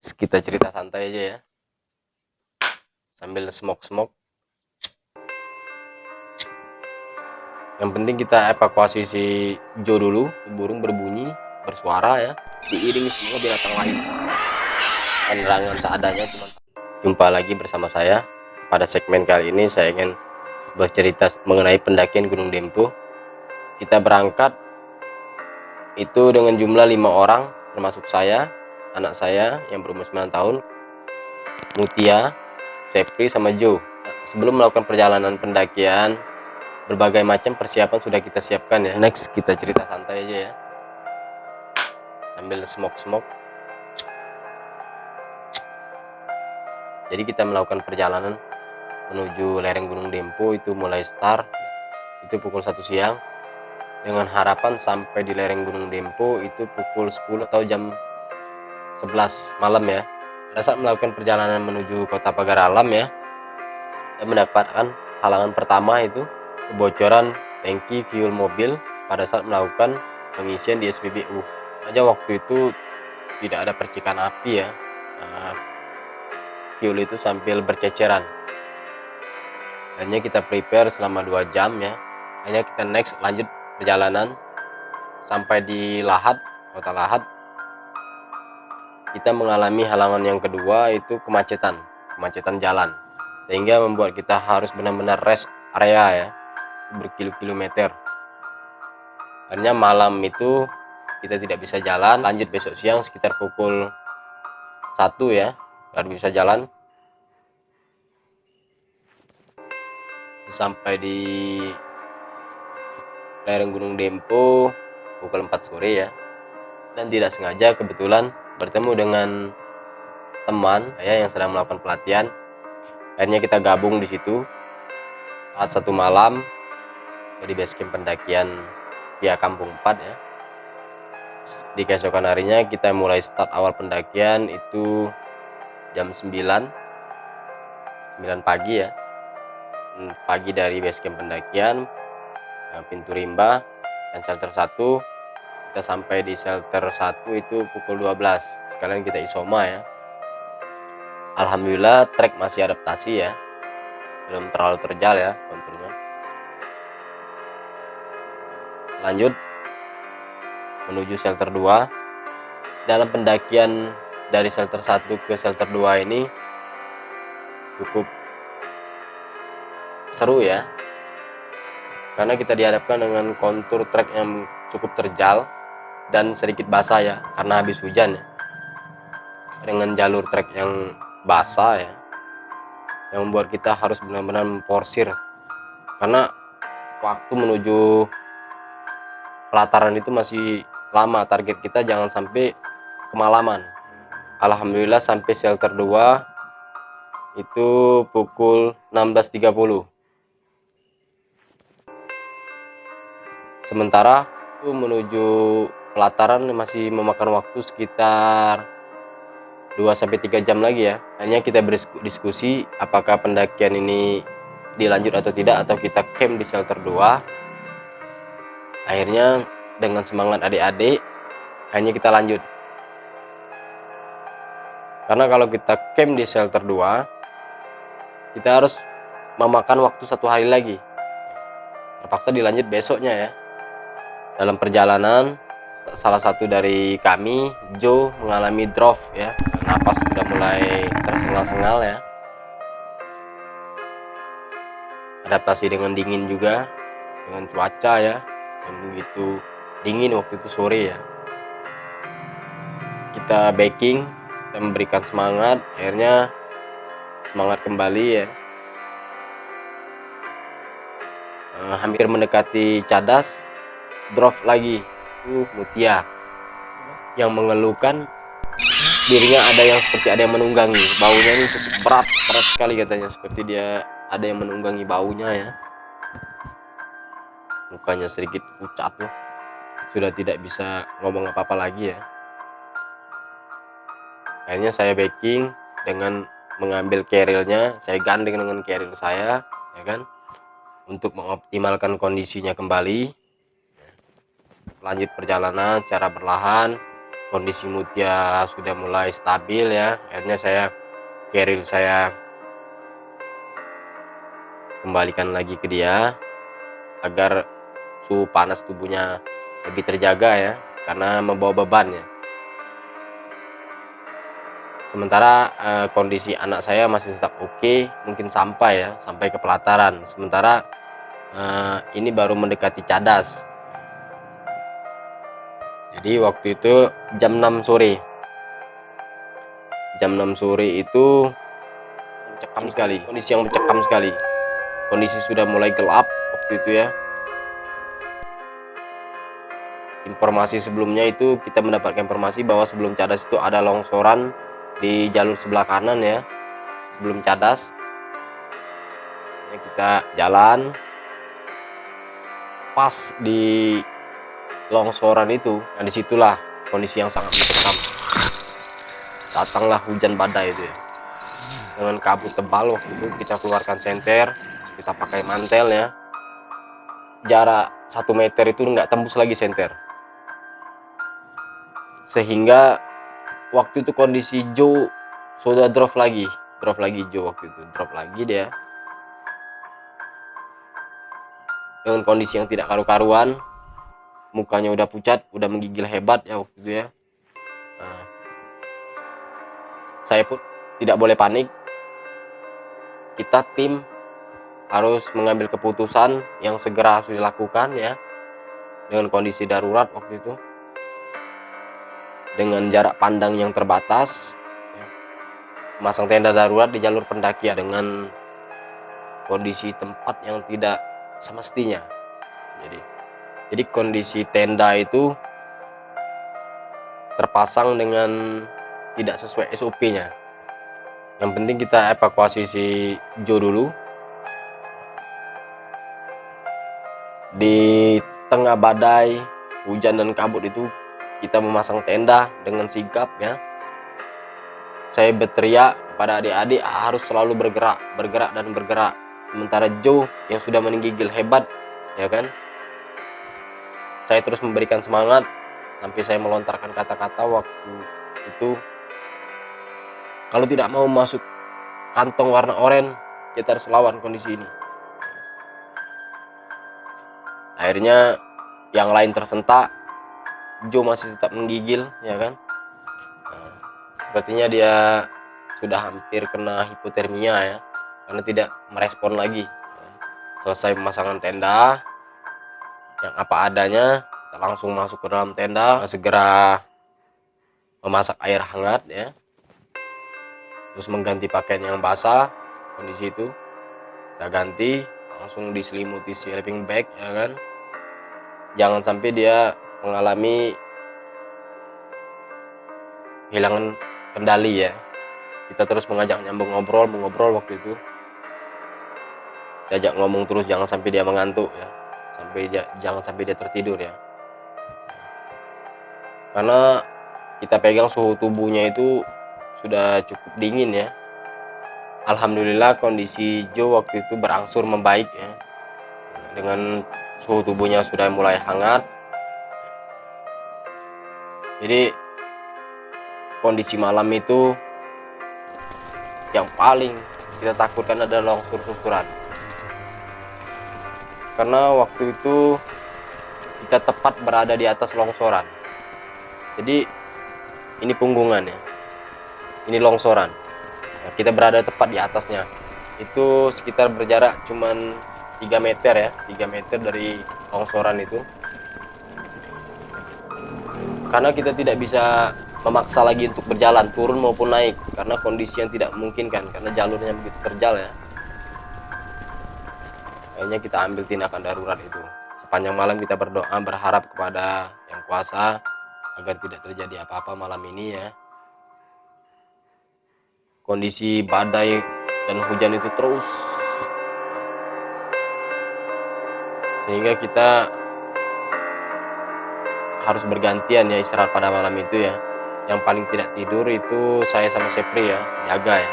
Kita cerita santai aja ya, sambil smoke. Yang penting kita evakuasi si Jo dulu. Burung berbunyi, bersuara ya, diiringi semua binatang lain. Penerangan seadanya cuma. Jumpa lagi bersama saya. Pada segmen kali ini saya ingin bercerita mengenai pendakian Gunung Dempo. Kita berangkat itu dengan jumlah 5 orang, termasuk saya, anak saya yang berumur 9 tahun, Mutia, Cepri, sama Jo. Sebelum melakukan perjalanan pendakian, berbagai macam persiapan sudah kita siapkan ya. Next kita cerita santai aja ya, sambil smoke. Jadi kita melakukan perjalanan menuju lereng Gunung Dempo itu mulai start itu pukul 1 siang dengan harapan sampai di lereng Gunung Dempo itu pukul 10 atau jam 11 malam ya. Pada saat melakukan perjalanan menuju kota Pagar Alam ya, kita mendapatkan halangan pertama itu kebocoran tangki fuel mobil pada saat melakukan pengisian di SPBU. Aja waktu itu tidak ada percikan api ya, fuel itu sambil berceceran. Hanya kita prepare selama 2 jam ya. Hanya kita next lanjut perjalanan sampai di Lahat, kota Lahat. Kita mengalami halangan yang kedua itu kemacetan jalan, sehingga membuat kita harus benar-benar rest area ya, berkilo-kilometer. Akhirnya malam itu kita tidak bisa jalan, lanjut besok siang sekitar pukul 1 ya, baru bisa jalan. Sampai di lereng Gunung Dempo pukul 4 sore ya, dan tidak sengaja kebetulan bertemu dengan teman saya yang sedang melakukan pelatihan. Akhirnya kita gabung di situ saat 1 malam di basecamp pendakian via Kampung 4 ya. Di keesokan harinya kita mulai start awal pendakian itu jam 9 pagi ya, pagi dari basecamp pendakian pintu rimba dan shelter 1. Kita sampai di shelter 1 itu pukul 12, sekalian kita isoma ya. Alhamdulillah trek masih adaptasi ya, belum terlalu terjal ya konturnya. Lanjut menuju shelter 2. Dalam pendakian dari shelter 1 ke shelter 2 ini cukup seru ya, karena kita dihadapkan dengan kontur trek yang cukup terjal dan sedikit basah ya, karena habis hujan ya. Dengan jalur trek yang basah ya, yang membuat kita harus benar-benar memporsir, karena waktu menuju pelataran itu masih lama. Target kita jangan sampai kemalaman. Alhamdulillah sampai shelter 2 itu pukul 16.30. Sementara itu menuju pelataran masih memakan waktu sekitar 2-3 jam lagi ya. Hanya kita berdiskusi apakah pendakian ini dilanjut atau tidak, atau kita camp di shelter 2. Akhirnya dengan semangat adik-adik hanya kita lanjut, karena kalau kita camp di shelter 2 kita harus memakan waktu 1 hari lagi, terpaksa dilanjut besoknya ya. Dalam perjalanan salah satu dari kami, Jo, mengalami drop ya, napas sudah mulai tersengal-sengal ya. Adaptasi dengan dingin juga, dengan cuaca ya yang begitu dingin waktu itu sore ya. Kita backing, kita memberikan semangat, akhirnya semangat kembali ya. Hampir mendekati cadas, drop lagi. Mutia yang mengeluhkan dirinya ada yang menunggangi, baunya ini cukup berat sekali katanya, seperti dia ada yang menunggangi baunya ya. Mukanya sedikit pucat loh, sudah tidak bisa ngomong apa-apa lagi ya. Akhirnya saya backing dengan mengambil carrier-nya, saya gandeng dengan carrier saya ya kan, untuk mengoptimalkan kondisinya kembali. Lanjut perjalanan secara perlahan, kondisi Mutia sudah mulai stabil ya, akhirnya keril saya kembalikan lagi ke dia agar suhu panas tubuhnya lebih terjaga ya, karena membawa beban ya. Sementara kondisi anak saya masih tetap oke, mungkin sampai ke pelataran. Sementara ini baru mendekati cadas. Jadi waktu itu jam 6 sore. Jam 6 sore itu mencekam sekali, kondisi yang mencekam sekali. Kondisi sudah mulai gelap waktu itu ya. Informasi sebelumnya itu kita mendapatkan informasi bahwa sebelum cadas itu ada longsoran di jalur sebelah kanan ya, sebelum cadas. Kita jalan pas di longsoran itu, nah disitulah kondisi yang sangat mencekam. Datanglah hujan badai itu ya, dengan kabut tebal. Waktu itu kita keluarkan senter, kita pakai mantel ya, jarak 1 meter itu nggak tembus lagi senter, sehingga waktu itu kondisi Joe sudah drop lagi Joe waktu itu drop lagi dia dengan kondisi yang tidak karu-karuan, mukanya udah pucat, udah menggigil hebat ya waktu itu ya. Nah, saya pun tidak boleh panik, kita tim harus mengambil keputusan yang segera harus dilakukan ya, dengan kondisi darurat waktu itu, dengan jarak pandang yang terbatas, memasang tenda darurat di jalur pendakian dengan kondisi tempat yang tidak semestinya. Jadi kondisi tenda itu terpasang dengan tidak sesuai SOP-nya. Yang penting kita evakuasi si Joe dulu. Di tengah badai, hujan dan kabut itu kita memasang tenda dengan sigap ya. Saya berteriak kepada adik-adik harus selalu bergerak dan bergerak. Sementara Joe yang sudah menggigil hebat ya kan, saya terus memberikan semangat sampai saya melontarkan kata-kata waktu itu, kalau tidak mau masuk kantong warna oranye, kita harus lawan kondisi ini. Akhirnya yang lain tersentak, Joe masih tetap menggigil ya kan. Nah, sepertinya dia sudah hampir kena hipotermia ya, karena tidak merespon lagi. Selesai pemasangan tenda yang apa adanya, kita langsung masuk ke dalam tenda, segera memasak air hangat ya, terus mengganti pakaian yang basah. Kondisi itu kita ganti, langsung diselimuti sleeping bag ya kan, jangan sampai dia mengalami kehilangan kendali ya. Kita terus mengajak nyambung mengobrol waktu itu, diajak ngomong terus, jangan sampai dia mengantuk ya, jangan sampai dia tertidur ya, karena kita pegang suhu tubuhnya itu sudah cukup dingin ya. Alhamdulillah kondisi Joe waktu itu berangsur membaik ya, dengan suhu tubuhnya sudah mulai hangat. Jadi kondisi malam itu yang paling kita takutkan adalah longsor susuran, karena waktu itu kita tepat berada di atas longsoran. Jadi ini punggungan ya, ini longsoran ya, kita berada tepat di atasnya. Itu sekitar berjarak cuman 3 meter ya, 3 meter dari longsoran itu. Karena kita tidak bisa memaksa lagi untuk berjalan turun maupun naik, karena kondisi yang tidak memungkinkan, karena jalurnya begitu terjal ya. Akhirnya kita ambil tindakan darurat itu. Sepanjang malam kita berdoa, berharap kepada Yang Kuasa agar tidak terjadi apa-apa malam ini ya. Kondisi badai dan hujan itu terus, sehingga kita harus bergantian ya istirahat pada malam itu ya. Yang paling tidak tidur itu saya sama Sepri ya, jaga ya,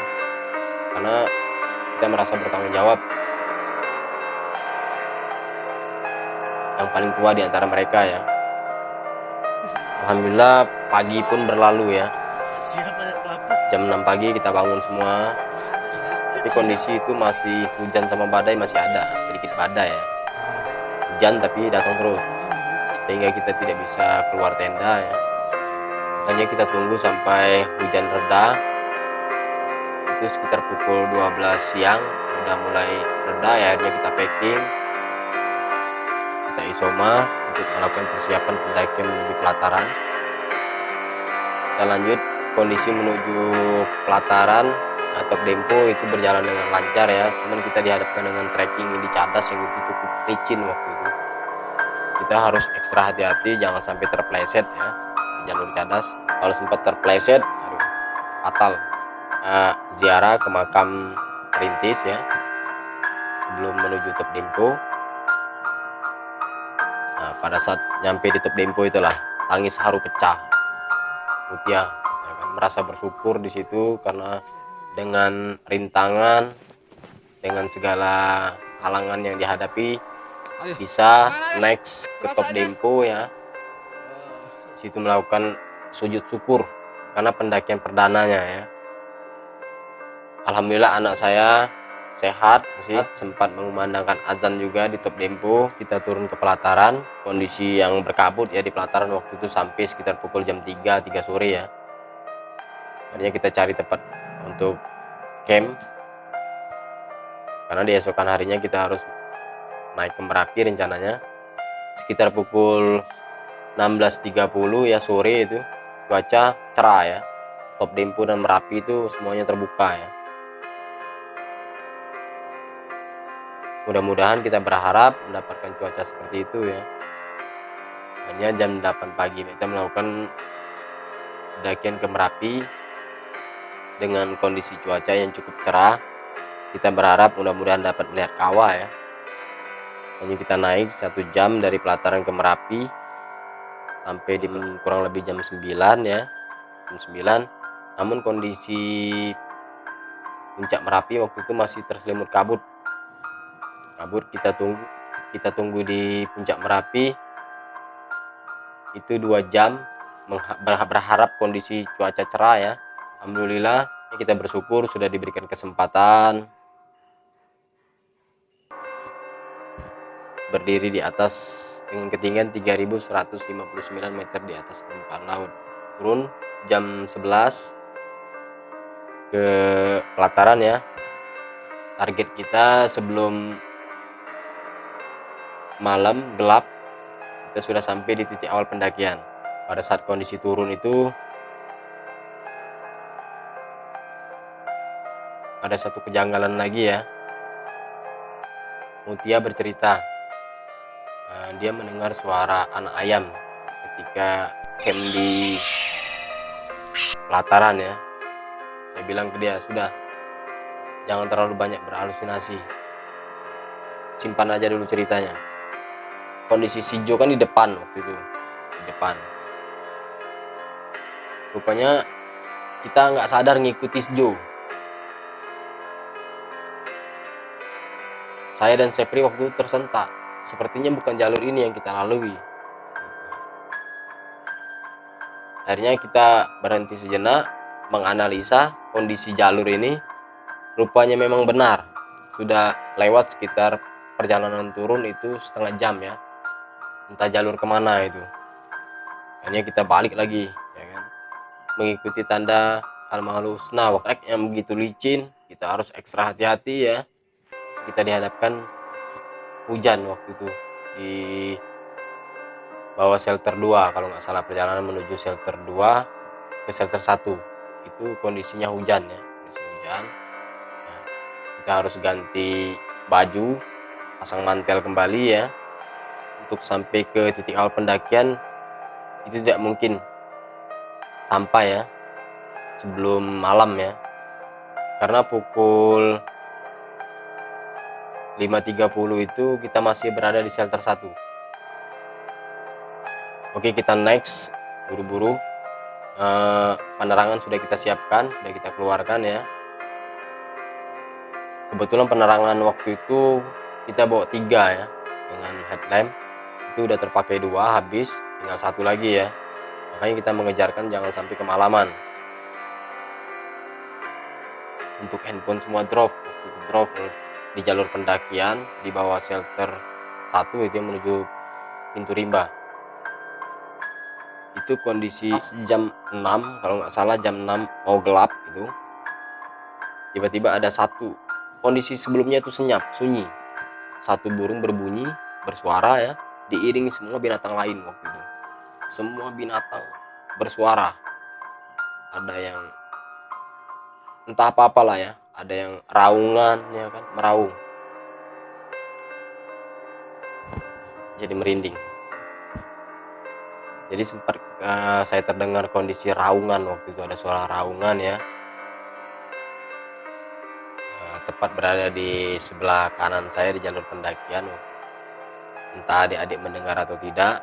karena kita merasa bertanggung jawab, yang paling tua di antara mereka ya. Alhamdulillah pagi pun berlalu ya. Jam 6 pagi kita bangun semua. Tapi kondisi itu masih hujan sama badai masih ada, sedikit badai ya. Hujan tapi datang terus. Sehingga kita tidak bisa keluar tenda ya. Hanya kita tunggu sampai hujan reda. Itu sekitar pukul 12 siang udah mulai reda ya, akhirnya kita packing. Kita isoma untuk melakukan persiapan pendakian menuju pelataran. Kita lanjut, kondisi menuju pelataran atau Dempo itu berjalan dengan lancar ya, cuman kita dihadapkan dengan trekking di cadas yang itu cukup licin waktu itu. Kita harus ekstra hati-hati jangan sampai terpleset ya di jalur cadas. Kalau sempat terpleset, aduh, fatal. Ziarah ke makam perintis ya sebelum menuju Top Dempo. Nah, pada saat nyampe di Top Dempo itulah tangis haru pecah. Mutia ya kan, merasa bersyukur di situ karena dengan rintangan, dengan segala halangan yang dihadapi, bisa next ke Top Dempo ya. Di situ melakukan sujud syukur karena pendakian perdananya ya. Alhamdulillah anak saya sehat, sempat mengumandangkan azan juga di Top Dempo. Kita turun ke pelataran, kondisi yang berkabut ya di pelataran waktu itu sampai sekitar pukul jam 3 sore ya. Akhirnya kita cari tempat untuk camp, karena di esokan harinya kita harus naik ke Merapi rencananya. Sekitar pukul 16.30 ya sore itu cuaca cerah ya. Top Dempo dan Merapi itu semuanya terbuka ya. Mudah-mudahan kita berharap mendapatkan cuaca seperti itu ya. Hanya jam 8 pagi kita melakukan pendakian ke Merapi dengan kondisi cuaca yang cukup cerah. Kita berharap mudah-mudahan dapat melihat kawah ya. Hanya kita naik 1 jam dari pelataran ke Merapi sampai di kurang lebih jam 9 ya. Jam 9. Namun kondisi puncak Merapi waktu itu masih terselimut kabut. Kita tunggu di puncak Merapi itu 2 jam berharap kondisi cuaca cerah ya. Alhamdulillah kita bersyukur sudah diberikan kesempatan berdiri di atas dengan ketinggian 3159 meter di atas permukaan laut. Turun jam 11 ke pelataran ya. Target kita sebelum malam gelap kita sudah sampai di titik awal pendakian. Pada saat kondisi turun itu ada satu kejanggalan lagi ya. Mutia bercerita dia mendengar suara anak ayam ketika camp di pelataran ya. Saya bilang ke dia, sudah jangan terlalu banyak berhalusinasi, simpan aja dulu ceritanya. Kondisi si Jo kan di depan waktu itu, di depan. Rupanya kita nggak sadar ngikuti si Jo. Saya dan Sepri waktu itu tersentak. Sepertinya bukan jalur ini yang kita lalui. Akhirnya kita berhenti sejenak, menganalisa kondisi jalur ini. Rupanya memang benar, sudah lewat sekitar perjalanan turun itu setengah jam ya. Entah jalur kemana itu. Akhirnya kita balik lagi ya kan, mengikuti tanda Al-Mahalul Husna. Trek yang begitu licin, kita harus ekstra hati-hati ya. Kita dihadapkan hujan waktu itu di bawah shelter 2 kalau nggak salah, perjalanan menuju shelter 2 ke shelter 1 itu kondisinya hujan ya, kondisi hujan. Nah, kita harus ganti baju, pasang mantel kembali ya. Untuk sampai ke titik awal pendakian itu tidak mungkin sampai ya sebelum malam ya, karena pukul 5.30 itu kita masih berada di shelter 1. Oke, kita next buru-buru. Penerangan sudah kita siapkan, sudah kita keluarkan ya. Kebetulan penerangan waktu itu kita bawa 3 ya, dengan headlamp itu udah terpakai 2 habis, tinggal 1 lagi ya. Makanya kita mengejarkan jangan sampai kemalaman. Untuk handphone semua drop di jalur pendakian di bawah shelter 1 itu yang menuju pintu rimba. Itu kondisi jam 6 kalau nggak salah, jam 6 mau gelap itu. Tiba-tiba ada satu, kondisi sebelumnya itu senyap, sunyi. Satu burung berbunyi, bersuara ya, diiringi semua binatang lain waktu itu. Semua binatang bersuara. Ada yang entah apa-apalah ya, ada yang raungan ya kan, meraung. Jadi merinding. Jadi sempat saya terdengar kondisi raungan waktu itu, ada suara raungan ya. Tepat berada di sebelah kanan saya di jalur pendakian. Entah adik-adik mendengar atau tidak,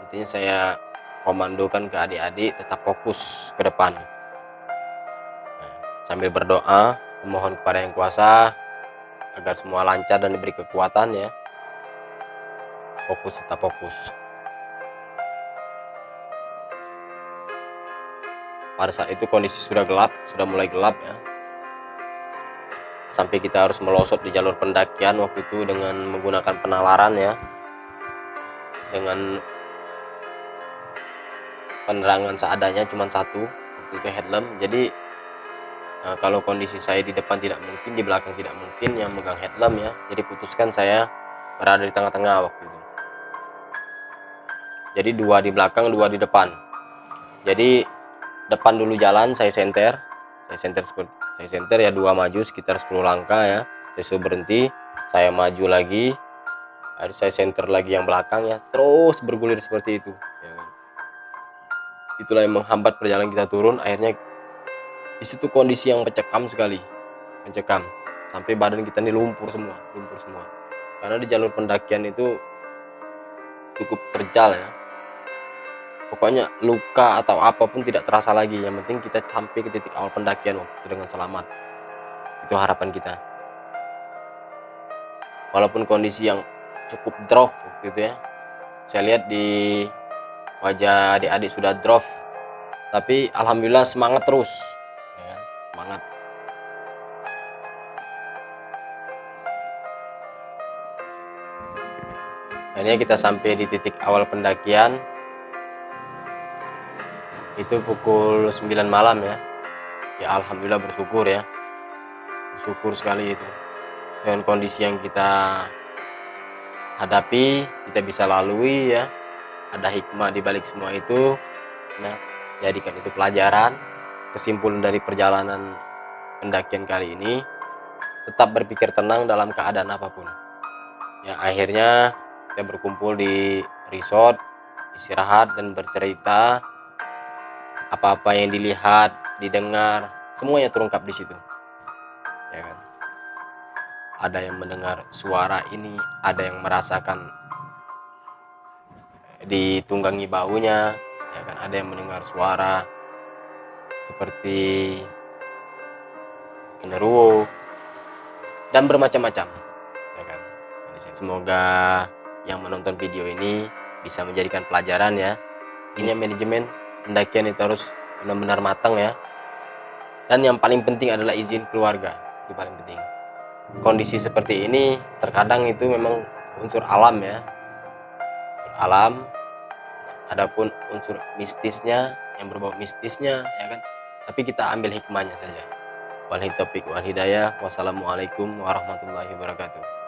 intinya saya komandokan ke adik-adik tetap fokus ke depan. Sambil berdoa memohon kepada Yang Kuasa agar semua lancar dan diberi kekuatan ya. Fokus, tetap fokus. Pada saat itu kondisi sudah gelap, sudah mulai gelap ya. Sampai kita harus melosot di jalur pendakian waktu itu dengan menggunakan penalaran ya. Dengan penerangan seadanya cuma satu, waktu itu headlamp. Jadi kalau kondisi saya di depan tidak mungkin, di belakang tidak mungkin, yang megang headlamp ya. Jadi putuskan saya berada di tengah-tengah waktu itu. Jadi 2 di belakang, 2 di depan. Jadi depan dulu jalan, saya senter ya, 2 maju sekitar 10 langkah ya. Saya suruh berhenti, saya maju lagi, harus saya senter lagi yang belakang ya. Terus bergulir seperti itu ya kan. Itulah yang menghambat perjalanan kita turun. Akhirnya di situ kondisi yang mencekam sekali, sampai badan kita ini lumpur semua. Karena di jalur pendakian itu cukup terjal ya. Pokoknya luka atau apapun tidak terasa lagi. Yang penting kita sampai ke titik awal pendakian waktu dengan selamat. Itu harapan kita. Walaupun kondisi yang cukup drop gitu ya. Saya lihat di wajah adik-adik sudah drop, tapi alhamdulillah semangat terus. Ya, semangat. Akhirnya kita sampai di titik awal pendakian. Itu pukul 9 malam ya. Ya alhamdulillah bersyukur ya. Bersyukur sekali itu. Dengan kondisi yang kita hadapi, kita bisa lalui ya. Ada hikmah di balik semua itu. Nah, jadikan itu pelajaran. Kesimpulan dari perjalanan pendakian kali ini, tetap berpikir tenang dalam keadaan apapun. Ya akhirnya kita berkumpul di resort, istirahat dan bercerita. Apa-apa yang dilihat, didengar, semuanya terungkap di situ. Ya kan? Ada yang mendengar suara ini, ada yang merasakan ditunggangi baunya, ya kan? Ada yang mendengar suara seperti genderuwo dan bermacam-macam. Ya kan? Semoga yang menonton video ini bisa menjadikan pelajaran ya. Ini manajemen pendakian itu harus benar-benar matang ya. Dan yang paling penting adalah izin keluarga, itu paling penting. Kondisi seperti ini terkadang itu memang unsur alam ya, unsur alam. Adapun unsur mistisnya, yang berbau mistisnya ya kan, tapi kita ambil hikmahnya saja. Wal taufiq wal hidayah. Wassalamualaikum warahmatullahi wabarakatuh.